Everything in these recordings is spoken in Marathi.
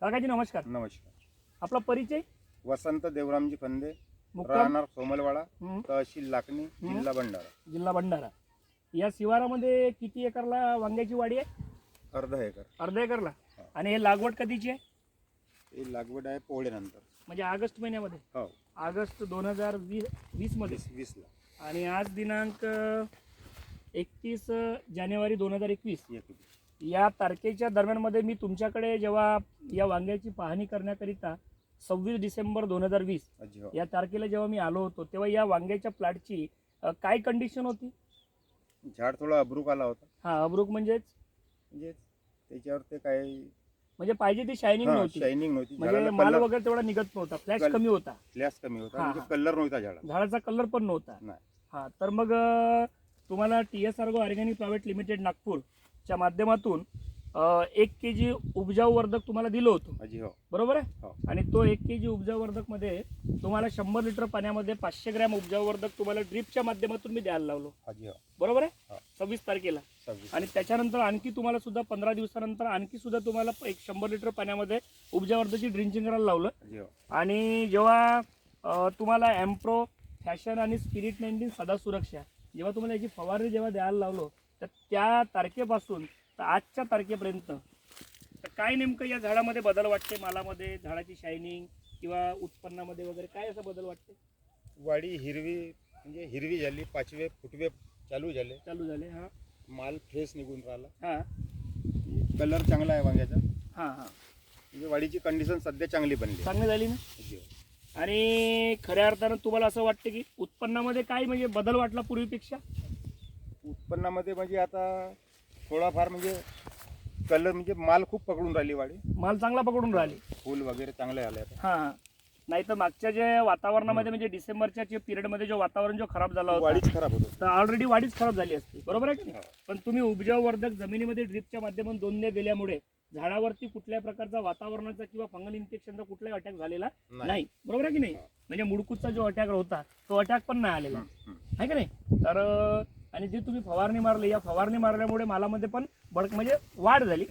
काकाजी नमस्कार. नमस्कार. आपला परिचय? वसंत देवरामजी खंदे, मुक्काम राहणार सोमलवाडा, तहसील लाखणी, जिल्हा भंडारा. जिल्हा भंडारा. या शिवारामध्ये किती एकरला वांग्याची वाडी आहे? अर्धा एकर. अर्धा एकरला. हा. आणि हे लागवड कधीची आहे? ही लागवड आहे पोळ्यानंतर. म्हणजे ऑगस्ट महिन्यामध्ये? हो, ऑगस्ट 2020 मध्ये. 20ला. आणि आज दिनांक 31 जानेवारी 2021. या तारखेच्या दरम्यानमध्ये मी तुमच्याकडे जेव्हा या वांग्याची पाहणी करण्याकरिता 26 डिसेंबर 2020 या तारखेला जेव्हा मी आलो होतो, तेव्हा या वांग्याच्या प्लॉटची काय कंडिशन होती? झाड थोडा अब्रूक आला होता. हा, अब्रूक म्हणजे त्याच्यावर ते काय म्हणजे पाहिजे ती शायनिंग नव्हती. शायनिंग नव्हती. म्हणजे माल वगैरे तेवढा निघत नव्हता, फ्लॅश कमी होता. फ्लॅश कमी होता, हा, म्हणजे हा. कलर नव्हता झाडाला. झाडाचा कलर पण नव्हता. नाही. हा, तर मग तुम्हाला TS Ergo organic private limited नागपूरच्या माध्यमातून 1 kg उपजाऊ वर्धक तुम्हाला दिलं होतं. हो. बरोबर आहे. हो. आणि तो 1 kg उपजाऊ वर्धक मध्ये तुम्हाला 100 लिटर पाण्यामध्ये 500 ग्रॅम उपजाऊ वर्धक तुम्हाला ड्रिपच्या माध्यमातून मी द्यायला लावलो. हो. बरोबर आहे. हो. 26 तारखेला. 26. आणि त्याच्यानंतर आणखी तुम्हाला सुद्धा 15 दिवसानंतर आणखी सुद्धा तुम्हाला 100 लिटर पाण्यामध्ये उपजाऊ वर्धकची ड्रिंचिंग करायला लावलं. हो. आणि जेव्हा तुम्हाला एम्प्रो फॅशन आणि स्पिरिट 19 सदा सुरक्षा जेव्हा तुम्हाला याची फवारणी जेव्हा द्यायला लावलो, तर त्या तारखेपासून तर आजच्या तारखेपर्यंत तर काय नेमकं या झाडामध्ये बदल वाटते? मालामध्ये, झाडाची शायनिंग किंवा उत्पन्नामध्ये वगैरे काय असा बदल वाटते? वाडी हिरवी, म्हणजे हिरवी झाली, 5वे फुटवे चालू झाले. हा, माल फ्रेश निघून राहिला. हा, कलर चांगला आहे वांग्याचा. हा, हा. म्हणजे वाडीची कंडिशन सध्या चांगली बनली. चांगली झाली ना. आणि खऱ्या अर्थानं तुम्हाला असं वाटतं की उत्पन्नामध्ये काय म्हणजे बदल वाटला पूर्वीपेक्षा? उत्पन्नामध्ये म्हणजे आता थोडाफार म्हणजे कलर, म्हणजे माल खूप पकडून राहिली वाडी. माल चांगला पकडून राहिली. फुल वगैरे चांगले आले आता. हा, नाही तर मागच्या जे वातावरणामध्ये म्हणजे डिसेंबरच्या पिरियडमध्ये जो वातावरण जो खराब झाला होता, वाढीच खराब होत तर ऑलरेडी वाढीच खराब झाली असती. बरोबर आहे की नाही? पण तुम्ही उपजाऊ वर्धक जमिनीमध्ये ड्रिपच्या माध्यमातून दोनदा दिल्यामुळे झाडावरती कुठल्याही प्रकारचा वातावरणाचा किंवा फंगल इन्फेक्शनचा कुठलाही अटॅक झालेला नाही. बरोबर आहे की नाही? म्हणजे मुडकूचा जो अटॅक होता तो अटॅक पण नाही आलेला आहे की नाही? तर आणि जी तुम्ही फवारणी मारली, या फवारणी मारल्यामुळे मालामध्ये पण म्हणजे वाढ झाली.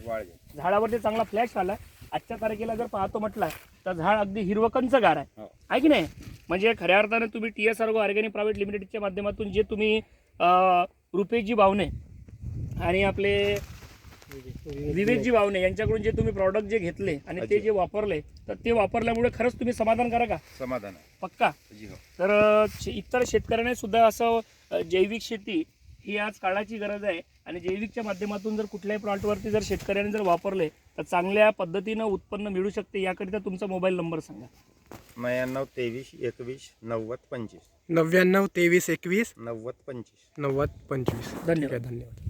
झाडावरती चांगला फ्लॅश आला. आजच्या तारखेला जर पाहतो म्हटलं तर झाड अगदी हिरवं कंचगार आहे की नाही? म्हणजे खऱ्या अर्थाने तुम्ही TS आर्गो ऑर्गॅनिक प्रायव्हेट लिमिटेडच्या माध्यमातून जे तुम्ही रुपेशजी बावणे आणि आपले विवेकजी बावणे यांच्याकडून जे तुम्ही प्रॉडक्ट जे घेतले आणि ते जे वापरले, तर ते वापरल्यामुळे खरंच तुम्ही समाधान करा का? समाधान आहे पक्का. तर इतर शेतकऱ्यांनी सुद्धा असं जैविक शेती ही आज काळाची गरज आहे. आणि जैविकच्या माध्यमातून जर कुठल्याही प्लॉटवरती जर शेतकऱ्यांनी जर वापरले तर चांगल्या पद्धतीनं उत्पन्न मिळू शकते. याकरिता तुमचा मोबाईल नंबर सांगा. 99 23 21 90 25. 99 23 21 90 25. 90 25. धन्यवाद. धन्यवाद.